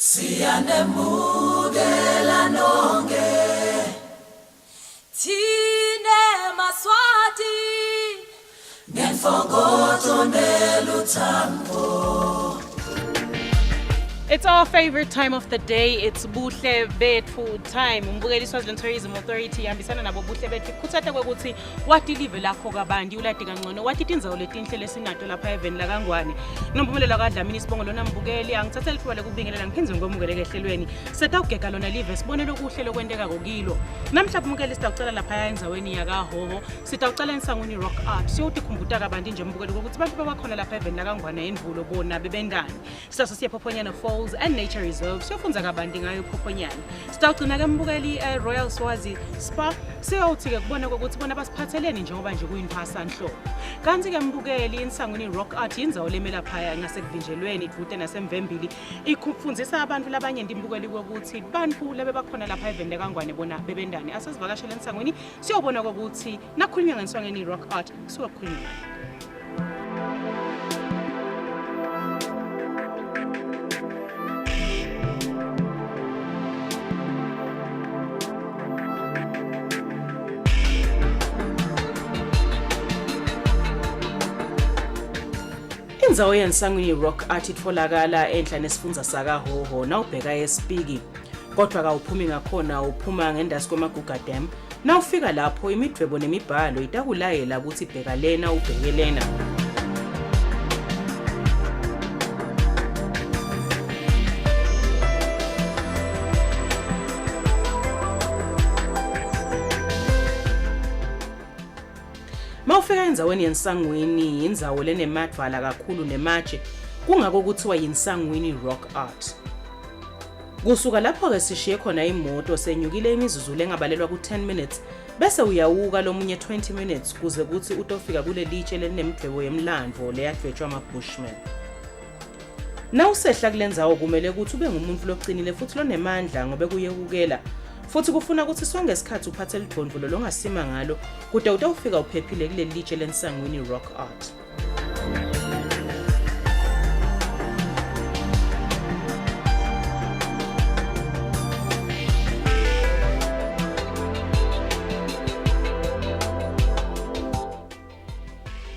Siyanemukela nonke Thine Maswati ngemfokozo neluthambo. It's our favorite time of the day. It's Buhle Betfu time. Umbukeli Swaziland Tourism Authority ihambisana nabo Buhle Betfu kuthata kwekuthi wathi live lakho kabandi uladi kangcono wathi tindzawo letinhle lesinato lapha eveni la Kangwane. Nomphumela kaDlamini Sibongo lona mbukeli angithatha lithuba lekubingelela ngiphinze ngomukele kehlelweni. Setawugeka lona live sibone lokuhle lokwenteka kokilo. Namhla umbukeli sitawucela lapha endzaweni yakaHhohho. Sitawucela eNsangweni Rock Art. Siyothi khumbuta kabandi nje umbukeli ukuthi bantu babakhona lapha eveni la Kangwane endvulo bona bebendani. Sitasa siyephophonyana Falls and Nature Reserve siyofunza kabandi ngayo Phophonyana. Sitawugcina ke mbukeli Royal Swazi Spa siyothi ke kubona ukuthi bona basiphatheleni njengoba nje kuyinphasa nhlobo. Kanti ke mbukeli eNsangweni Rock Art indzawo lemela phaya ngasekuvinjelweni idvute nasemvembili ikufundisa abantu labanye ndimbukeli ukuthi bantu lebe bakhona lapha eveni leKangwane bona bebendani asizivakashela eNsangweni siyobona ukuthi nakhulunywa ngeNsangweni Rock Art siyokhulunywa. Indzawo yeNsangweni Rock Art itfolakala enhla nesifundza sakaHhohho nawubheka eSpiki kodwa kawuphumi ngakhona uphuma ngendasi kwamaGuga Dam nawufika lapho imidwebo nemibhalo itakulayela ukuthi bheka lena ubheke lena. Mawufika endzaweni yeNsangweni indzawo lenemadvala kakhulu nematshe kungako kuthiwa yiNsangweni Rock Art. Kusuka lapho ke sishiye khona imoto senyukile imizuzu lengabalelwa ku10 minutes bese uyawuka lomunye 20 minutes kuze kuthi utofika kule litshe lenemidwebo yemlandvo leyadwetshwa ama-Bushmen. Nawusehla kulendzawo kumele ukuthi ube ngumuntu loqinile futhi lonemandla ngobe kuyekukela futhi kufuna ukuthi sonke isikhathi uphathe lidvondvulo longasima ngalo kude utawufika uphephile kule litshe leNsangweni Rock Art.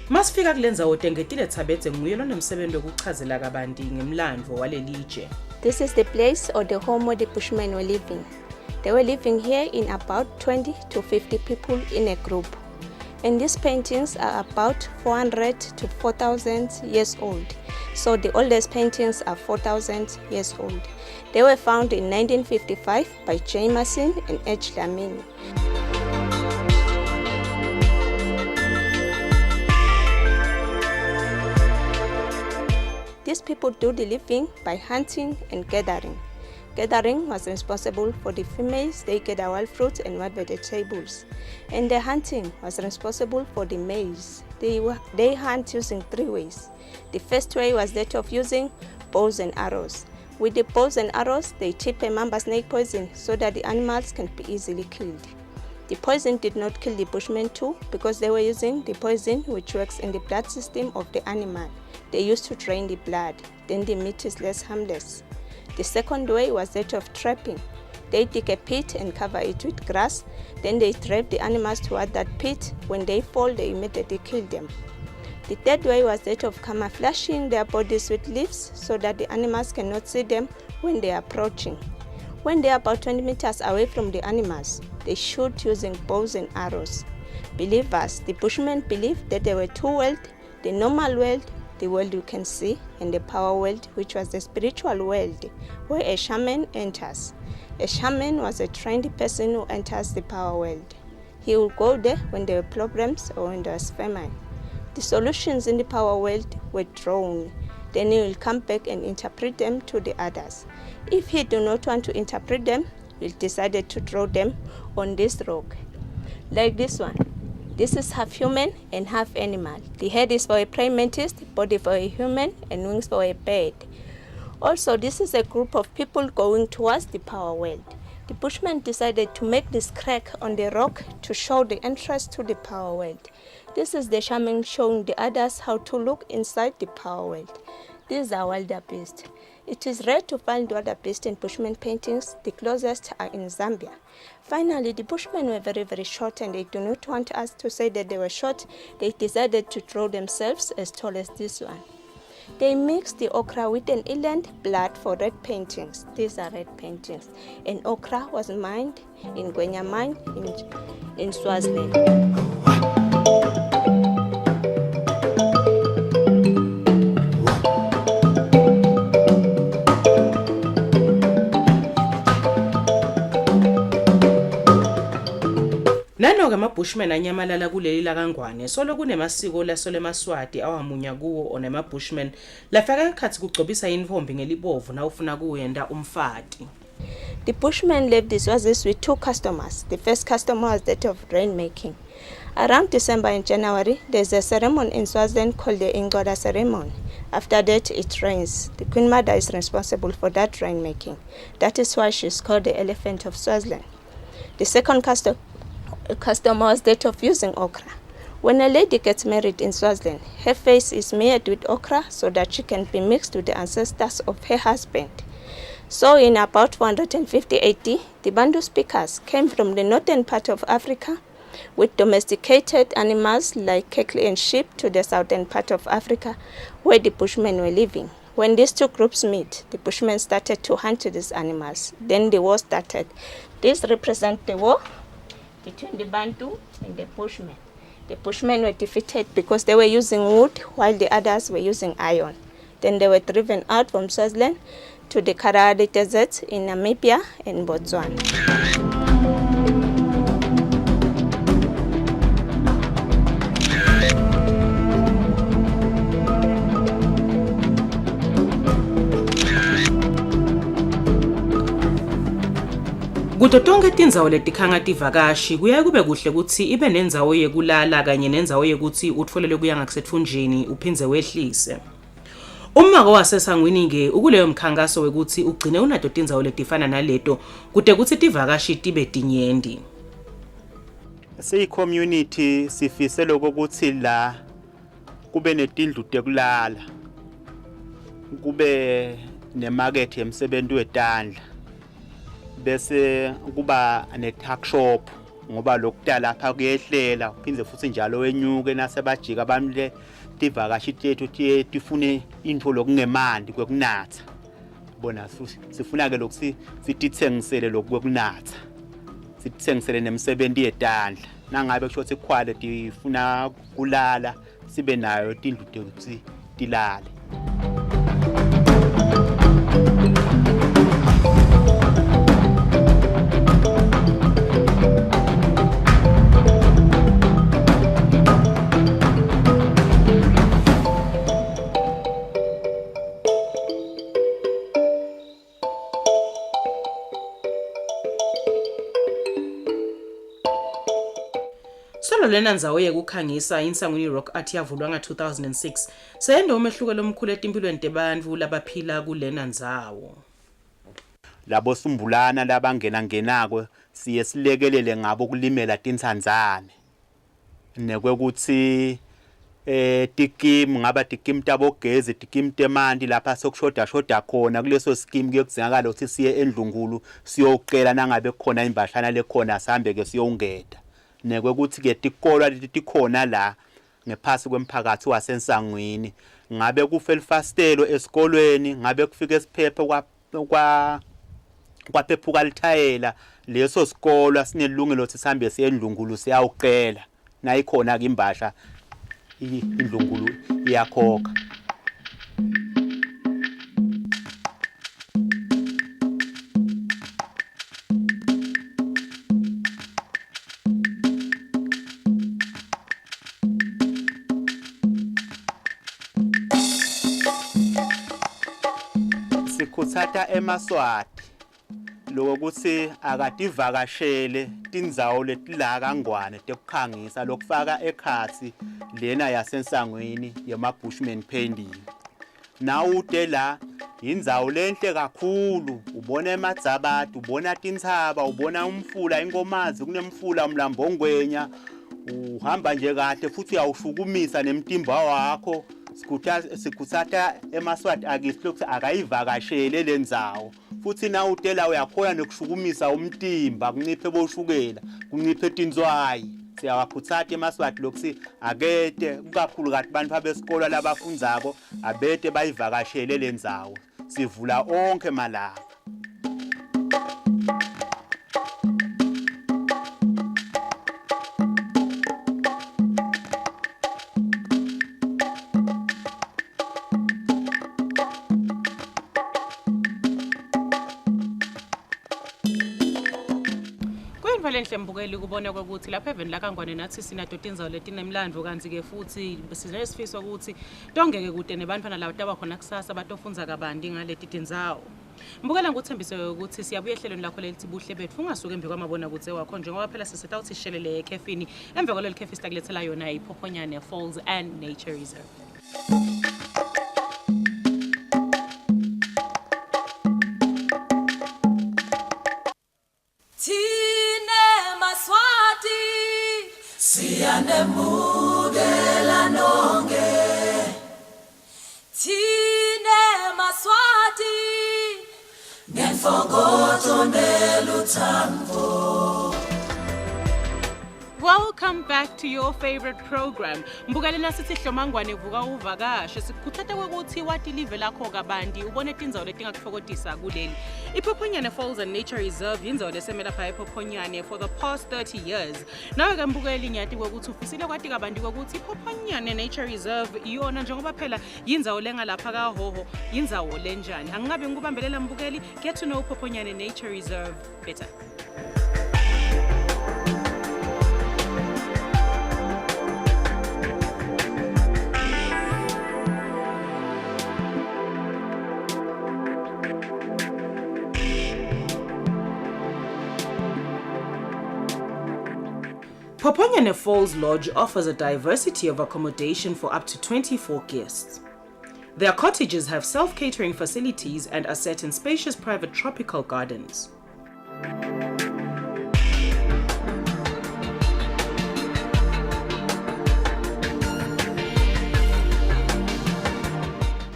Masifika kulendzawo tengetile Thabethe nguye lonemsebenzi wokuchazela kabandi ngemlandvo wale litshe. This is the place or the home where the Bushmen were living. They were living here in about 20 to 50 people in a group. And these paintings are about 400 to 4,000 years old. So the oldest paintings are 4,000 years old. They were found in 1955 by Jameson and H. Dlamini. These people do the living by hunting and gathering. Gathering was responsible for the females, they gather wild fruits and wild vegetables. And the hunting was responsible for the males. They hunt using 3 ways. The first way was that of using bows and arrows. With the bows and arrows, they tip a mamba snake poison so that the animals can be easily killed. The poison did not kill the Bushmen too because they were using the poison which works in the blood system of the animal. They used to drain the blood, then the meat is less harmless. The second way was that of trapping. They dig a pit and cover it with grass, then they trap the animals toward that pit. When they fall, they immediately kill them. The third way was that of camouflaging their bodies with leaves so that the animals cannot see them when they are approaching. When they are about 20 meters away from the animals, they shoot using bows and arrows. Believers, the Bushmen believed that there were 2 worlds, the normal world, the world you can see, and the power world, which was the spiritual world, where a shaman enters. A shaman was a trained person who enters the power world. He will go there when there were problems or when there was famine. The solutions in the power world were drawn. Then he will come back and interpret them to the others. If he do not want to interpret them, he decided to draw them on this rock, like this one. This is half human and half animal. The head is for a praying mantis, the body for a human, and wings for a bird. Also, this is a group of people going towards the power world. The Bushmen decided to make this crack on the rock to show the entrance to the power world. This is the shaman showing the others how to look inside the power world. These are wildebeest. It is rare to find wildebeest in Bushman paintings. The closest are in Zambia. Finally, the Bushmen were very, very short, and they do not want us to say that they were short. They decided to draw themselves as tall as this one. They mixed the ochre with an eland blood for red paintings. These are red paintings. And ochre was mined in Gwenya mine in Swaziland. Nanoke ama-Bushmen anyamalala kuleli lakangwane solo kunemasiko lasole eMaswati awamunya kuwo onema-Bushmen lafaka ikhathi kugcobisa intombi ngelibovu na ufuna kuyenda umfati. The Bushmen left the Swazis with two customers. The first customer was that of rainmaking. Around December and January, there's a ceremony in Swaziland called the Ingoda ceremony. After that, it rains. The Queen Mother is responsible for that rainmaking. That is why she's called the Elephant of Swaziland. The second customer was that of using ochre. When a lady gets married in Swaziland, her face is smeared with ochre so that she can be mixed with the ancestors of her husband. So in about 450 AD, the Bantu speakers came from the northern part of Africa with domesticated animals like cattle and sheep to the southern part of Africa where the Bushmen were living. When these two groups meet, the Bushmen started to hunt these animals. Then the war started. This represents the war between the Bantu and the Bushmen. The Bushmen were defeated because they were using wood while the others were using iron. Then they were driven out from Swaziland to the Kalahari Desert in Namibia and Botswana. Kuto tonke tindzawo letikhanga tivakashi kuyaye kube kuhle ukuthi ibe nendzawo yekulala kanye nendzawo yekuthi utfolele kuya ngakusetfunjini uphindze wehlise. Umako wasesangwini ke ukuleyo mkhankaso wekuthi ugcine unato tindzawo letifana naleto kude kuthi tivakashi tibe tinyendi. Community sifise lokho ukuthi la kube netindlu tekulala. Kube nemarket yemsebenzi wetandla. Bese kuba ne-tuck shop ngoba lokudala lapha kuyehlela uphindze futhi njalo wenyuke nasebajika bamle tivakashi tethu tifune into lokungemandi kwekunatha bona sifuna ke lokuthi sitithengisele lokwekunatha sitithengisele nemsebenzi yetandla nangabe kusho ukuthi quality ifuna kulala sibe nayo tindlu ukuthi tilale. Solo lena ndzawo yekukhangisa iNsangweni Rock Art yavulwa nga-2006 seyende umehluko lomkhulu etimpilweni tebantfu labaphila kulena ndzawo. Labo sumbulana labangena siye silekelele ngabo kulimela tintsandzane nekwekuthi tikim ngaba tikim tabogezi tikim temanti lapha sokushoda khona kuleso scheme kuyokuzingakala ukuthi siye eNdlungulu siyoqela nangabe khona imbahlana lekhona sambe ke siyongeda nekwekuthi ke tikolwa letikhona la ngephasi kwemphakathi waseNsangweni ngabe kufelfastelo esikolweni ngabe kufika esiphephe kwaphephuka lithayela leso sikolo sinelungelo ukuthi sihambe siye eNdlungulu siyawuqela nayikhona ke imbasha iNdlungulu iyakhokha. Sikhutsata eMaswati lokuthi akativakashele tindzawo letila kangwane tekukhangisa lokufaka ekhatsi lena yaseNsangweni yema-Bushman painting. Nawude la indzawo lenhle kakhulu ubona emadzabati ubona tintsaba ubona umfula inkomazi kunemfula umlambo Ngwenya uhamba nje kahle futhi uyawushukumisa nemtimba wakho sikhuthatha emaswati akithi lokhu akayivakashele lendzawo futhi na utela uyakhona nokushukumisa umtimba kunciphe boshukela kunciphe tinzwayi siyawakhuthatha emaswati lokhu akete kakhulu kathi bantu abesikole labafundzako abete bayivakashele lendzawo sivula onke malanga. Lenhle mbukeli ukubona ukuthi lapha eveni la Kangwane nathi sinato tinzawo letinemlandvo kanti ke futhi sinesifisa ukuthi tongeke kude nebantwana labo tabakhona kusasa batofunza kabanti ngaleti tindzawo. Mbukela nguthembise ukuthi siyabuya ehlelweni lakho lelithi buhle bethu ungasuke embi kwamabona kutse wakho njengoba phela sisitawuthi sishelele ekhefini emva kwalelo khefi sitakulethela yona iPhophonyane Falls and Nature Reserve. Siyanemukela nonke Thine Maswati ngemfokozo neluthango. Welcome back to your favorite program. Mbukeli nasithi Hlomangwane vuka uvakashe sikuthatha ukuthi wati live lakho kabanti ubone tindzawo letingakufokotisa kuleli. iPhophonyane Falls and Nature Reserve yindzawo lesemela pha ePhophonyane for the past 30 years. Nawe ke mbukeli nyathi ukuthi ufisile kwati kabanti ukuthi iPhophonyane Nature Reserve iyona njengoba phela yindzawo lengalapha kaHoho yindzawo lenjani. Angingabe ngikubambelela mbukeli, get to know iPhophonyane Nature Reserve better. Phophonyane Falls Lodge offers a diversity of accommodation for up to 24 guests. Their cottages have self-catering facilities and are set in spacious private tropical gardens.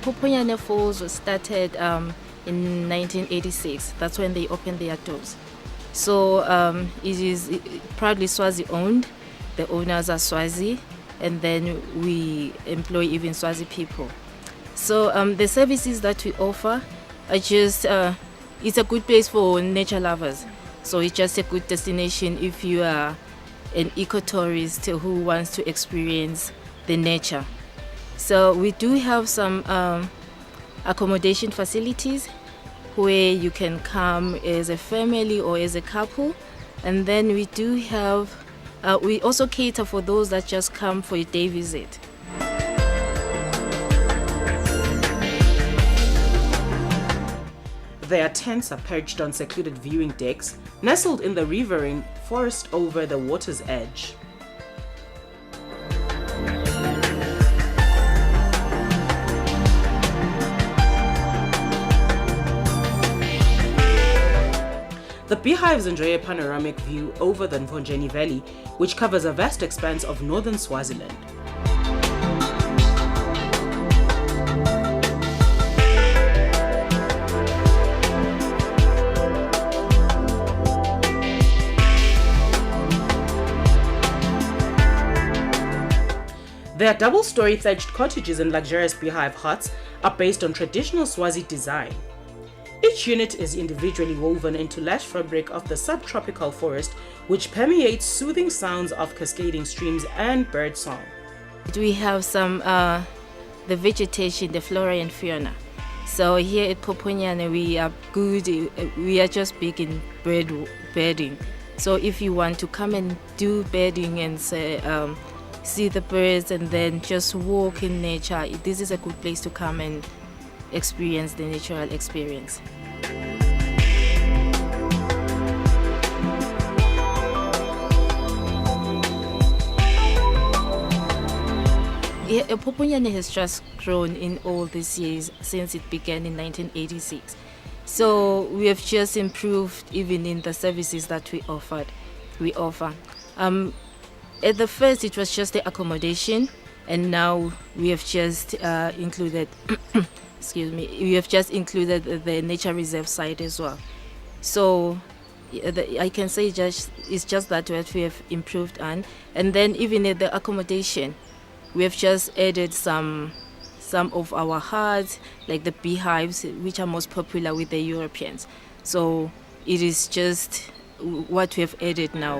Phophonyane Falls was started in 1986. That's when they opened their doors. So it is proudly Swazi owned. The owners are Swazi, and then we employ even Swazi people. So the services that we offer are just, it's a good place for nature lovers. So it's just a good destination if you are an ecotourist who wants to experience the nature. So we do have some accommodation facilities where you can come as a family or as a couple, and then we do have we also cater for those that just come for a day visit. Their tents are perched on secluded viewing decks, nestled in the riverine forest over the water's edge. The beehives enjoy a panoramic view over the Mvonjeni Valley, which covers a vast expanse of northern Swaziland. Their double-story thatched cottages and luxurious beehive huts are based on traditional Swazi design. Each unit is individually woven into lush fabric of the subtropical forest, which permeates soothing sounds of cascading streams and birdsong. We have some the vegetation, the flora and fauna. So here at Phophonyane we are good. We are just big in birding. So if you want to come and do birding and see the birds and then just walk in nature, this is a good place to come and experience the natural experience. Yeah, Phophonyane has just grown in all these years since it began in 1986. So we have just improved even in the services that we offer. At the first it was just the accommodation, and now we have just included, excuse me, we have just included the nature reserve site as well. So I can say it's just that what we have improved on, and then even at the accommodation, we have just added some of our huts, like the beehives, which are most popular with the Europeans. So it is just what we have added now.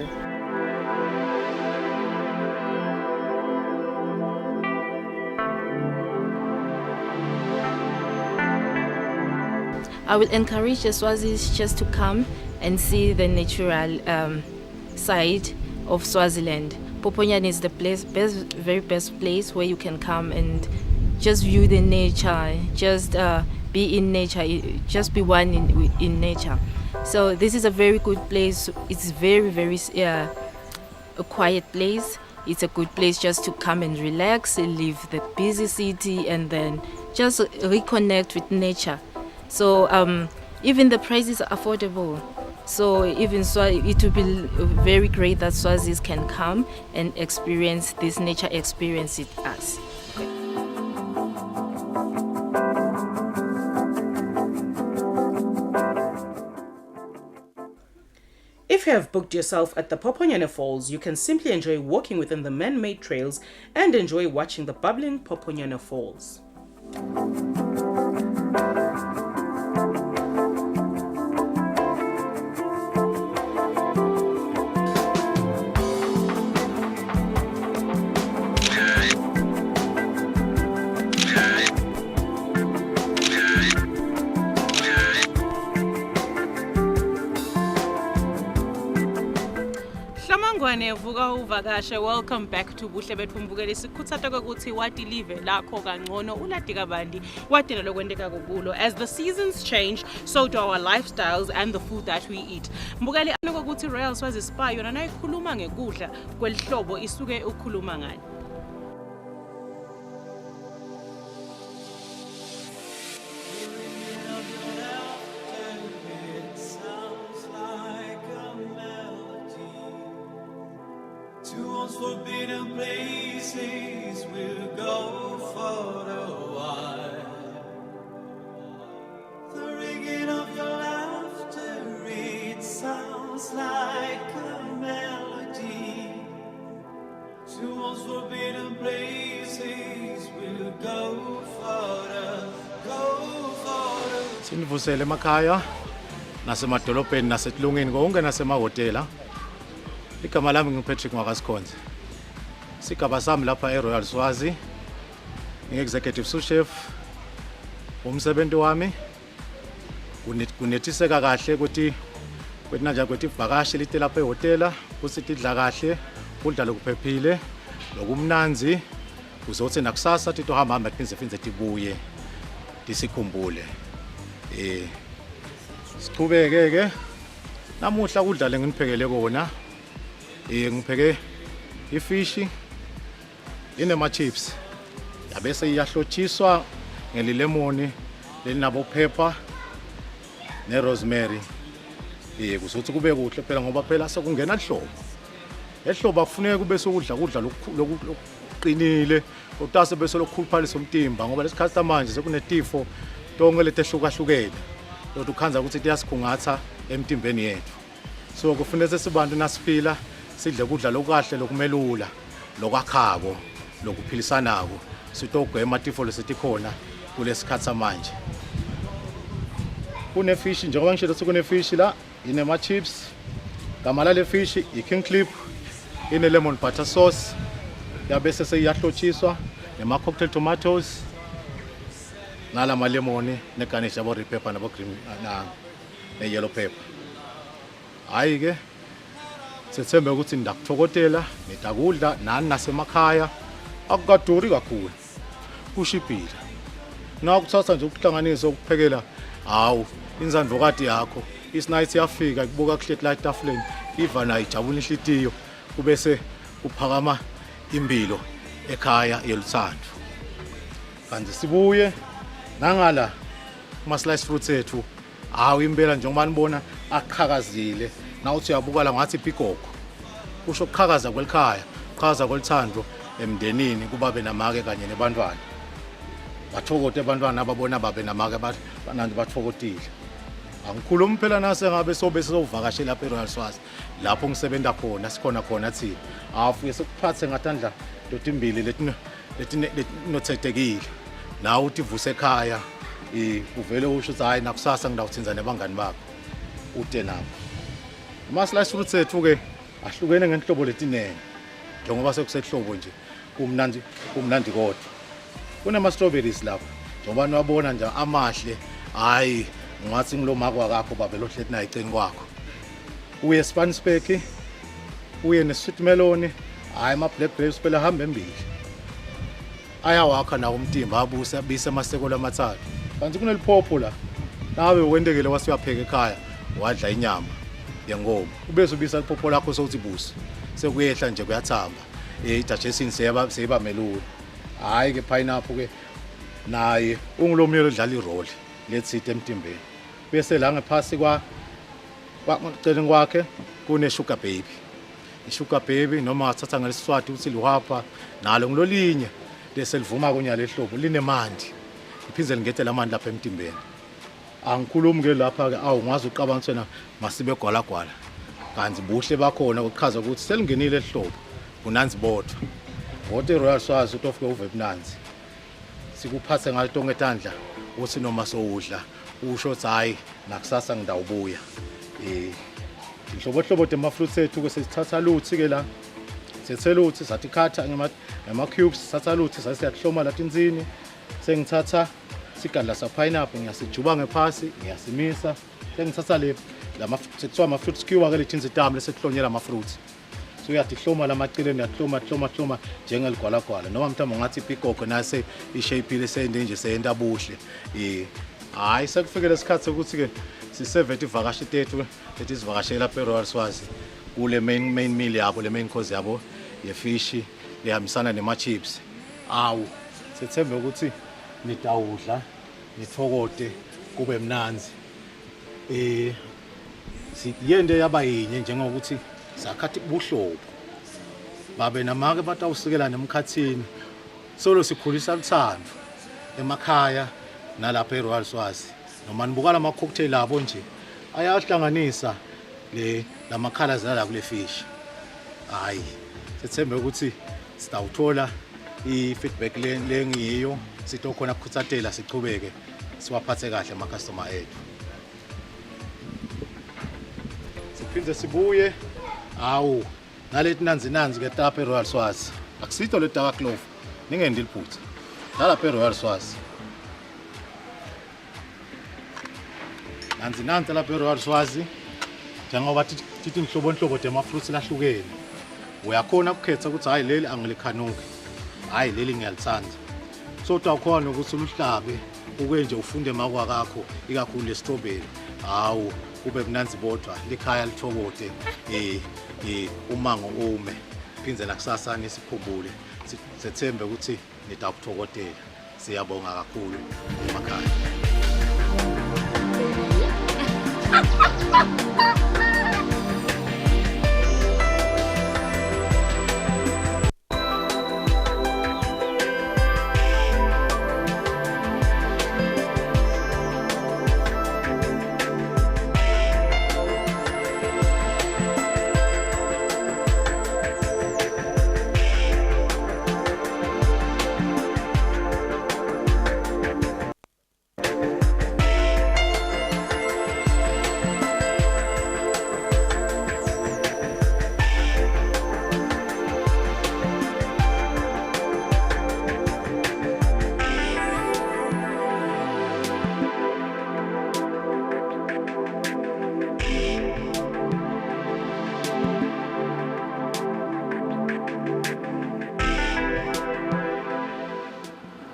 I will encourage the Swazis just to come and see the natural side of Swaziland. Poponyane is the very best place where you can come and just view the nature, just be in nature, just be one in nature. So this is a very good place. It's very a quiet place. It's a good place just to come and relax, leave the busy city, and then just reconnect with nature. So even the prices are affordable. So even it will be very great that Swazis can come and experience this nature experience with us. If you have booked yourself at the Poponyane Falls, you can simply enjoy walking within the man-made trails and enjoy watching the bubbling Poponyane Falls. Vuka uvakashe, welcome back to Buhle Bethu Mbukeli. Sikhuthata ukuthi wati live lakho kangcono ulatika bandi watina lokwendeka kukulo. As the seasons change, so do our lifestyles and the food that we eat. Mbukeli anoko ukuthi Royal Swazi Spa yona nayikhuluma ngekudla kwelihlobo isuke ukhuluma ngani. Forbidden places we'll go for a while. The ringing of your laughter, it sounds like a melody. To those forbidden places we'll go for a Sinivusele emakhaya nasemadolobheni nasetilungeni konke nasemahotela. Igama lami ngiPatrick Makasikhonze. Sigaba sami lapha eRoyal Swazi. Ngi-executive sous chef. Umsebenzi wami kunethiseka kahle ukuthi kwethinanja kwethi ivakashi lite lapha ehotela, kusithi idla kahle, kudla lokuphephile, lokumnanzi, uzothi nakusasa thithi uhamba phindze tibuye tisikhumbule. Siqhubeke ke namuhla kudla lenginiphekele kona. Ngipheke ifishi inema chips yabese iyahlotshiswa ngelilemoni lelinabo pepper ne rosemary kuzothi kube kuhle phela ngoba phela sekungena ihlobo. Ehlobo akufuneka kube sokudla lokuqinile utase bese lokukhuluphalisa umtimba ngoba lesikhathi manje sekunetifo tonke letehlukahlukene lokuthi ukhanza ukuthi iyasikhungatha emtimbeni yethu. So kufuneka sibantu nasiphila sidle kudla lokahle lokumelula lokwakhako lokuphilisanako sitogwema tifo lesithi khona kulesikhathi samanje. Kune fish njengoba ngishilo sekune fish la inema chips gamala le fish iking clip ine lemon butter sauce yabese seyahlotshiswa nema cocktail tomatoes nala ma lemon ne garnish abo red pepper nabo green ne yellow pepper. Hayi ke sethembe ukuthi ndakuthokotela nedakudla nani nasemakhaya akukaduri kakhulu kushibhile nakuthatha nje ukuhlanganisa ukuphekela hawu inzandvokati yakho isnight yafika kubuka kuhle la etafuleni ivana ijabula inhlitiyo kubese kuphakama impilo ekhaya yeluthando. Kanti sibuye nangala kuma slice fruits ethu hawu impela njengoba nibona aqhakazile nawuthi uyabuka la ngathi iphikoko kusho ukuqhakaza kwelikhaya, uqhakaza kwelithando emndenini kubabe namake kanye nebantwana. Bathokote abantwana ababona babe namake banandi bathokotile. Angikhulumi phela nase ngabe sobe sizovakashela lapha eRoyal Swazi lapho ngisebenza khona sikhona khona thina. Afuke sekuphathe ngatandla dotimbili letinothekile. Nawe uthi vuse ekhaya uvele usho ukuthi hayi nakusasa ngidawuthinza nebangani bakho ute nabo. Ama-slice fruits ethu ke ahlukene ngenhlobo letinene. Njengoba sekusehlobo nje kumnandi kodwa. Kunama strawberries lapha. Njengoba niwabona nje amahle hayi ngathi ngilomako akakho babe lohlethi nayiceni kwakho. Uye Spanspeck, uye ne-sweet melon, hayi ama-black grapes phela hamba embili. Ayawakha nawo umtimba abuse abise amasekolo amathathu. Kanti kuneliphopho la. Nawe wendekele wasiyapheka ekhaya wadla inyama yenkomo. Ubese ubisa liphopho lakho sokuthi busi. Sekuyehla nje kuyathamba. Idigestion seyaba melulu. Hayi ke pineapple ke naye ungilomyelo odlala irole lethithe emtimbeni. Bese la ngaphasi kwaceleni kwakhe kune sugar baby. I-sugar baby noma athatha ngelesiswati uthi luhapha nalo ngilolinye bese livuma kunyalo ehlobo linemandi. Iphindze lingethe lamandi lapha emtimbeni. Angikhulumi ke lapha ke ngwazi uqabanga thena masibe gwalagwala. Kanti buhle bakhona ukuchaza ukuthi selingenile ehlobo kunanzi bodwa. Wote Royal Swazi utofike uve bunanzi. Sikuphathe ngalitonge etandla uthi noma sowudla usho ukuthi hayi nakusasa ngidawubuya. Inhlobo tema-fruits ethu ke sesithatha luthi ke la. Sethela uthi sathi khatha ngama cubes sathatha luthi sasiyahloma la tinzini. Sengithatha sigadla sa pineapple ngiyasijuba ngephasi ngiyasimisa. Sengithatha sekuthiwa ama-fruit skewer ke lethinzi tami lesekuhlonyela ama-fruits. So uyadihloma lamacileni yahloma njengeligwalagwala noma mhlawumbe ngathi ipikoko nase ishape lesende nje seyenta buhle. Hayi sekufike lesikhathi ukuthi ke siseve ivakashi tethu lethi sivakashela lapha eRoyal Swazi kule main meal yabo le main course yabo yefish lehambisana nema-chips. Sethembe ukuthi nitawudla nithokote kube mnanzi. Siyende yaba yinye njengokuthi sakhathi buhlobo babe namake batawusikela nemkhathini solo sikhulisa luthando emakhaya nalapha eRoyal Swazi noma nibuka lama cocktail abo nje ayahlanganisa lamakhala zala kule fish. Hayi sethembe ukuthi sitawuthola i-feedback lengiyo sitokhona kukhuthatela sichubeke siwaphathe kahle ama customer ethu. Siphinde sibuye nalethi nanzi ke lapha eRoyal Swazi. Akusito le dark clove ningendi liphutha. Lapha eRoyal Swazi. Nanzi lapha eRoyal Swazi. Njengoba thithi inhlobo tema-fruits lahlukene. Uyakhona ukukhetha ukuthi hayi leli angilikhanuki. Hayi leli ngiyalithanda. So ukhona ukuthi umhlabe uke nje ufunde makwakho ikakhulu le-strawberry. Kube mnanzi bodwa likhaya lithokote umango ume phindze nakusasa nisikhumbule sethembe ukuthi nitawukuthokotela. Siyabonga kakhulu emakhaya.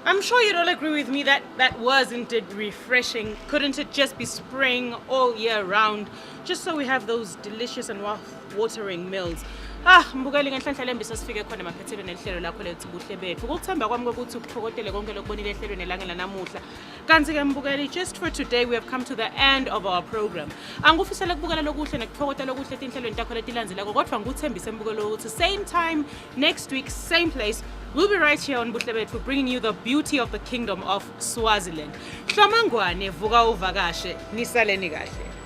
I'm sure you'd all agree with me that wasn't it refreshing? Couldn't it just be spring all year round, just so we have those delicious and watering meals? Mbukeli ngenhlanhla lembisa sifike khona emaphethelweni elihlelo lakho lethu Buhle Bethu. Ukuthemba kwami ukuthi ukuthokotele konke lokubonile ehlelweni elangela namuhla. Kanti-ke mbukeli, just for today we have come to the end of our program. Angufisela ukubukela lokuhle nekuthokotela lokuhle etinhlelweni takho letilandzelako kodwa ngikuthembise mbukelo ukuthi same time next week, same place. We'll be right here on Buhle Bethu bringing you the beauty of the kingdom of Swaziland. Hlamangwane vuka uvakashe, nisaleni kahle.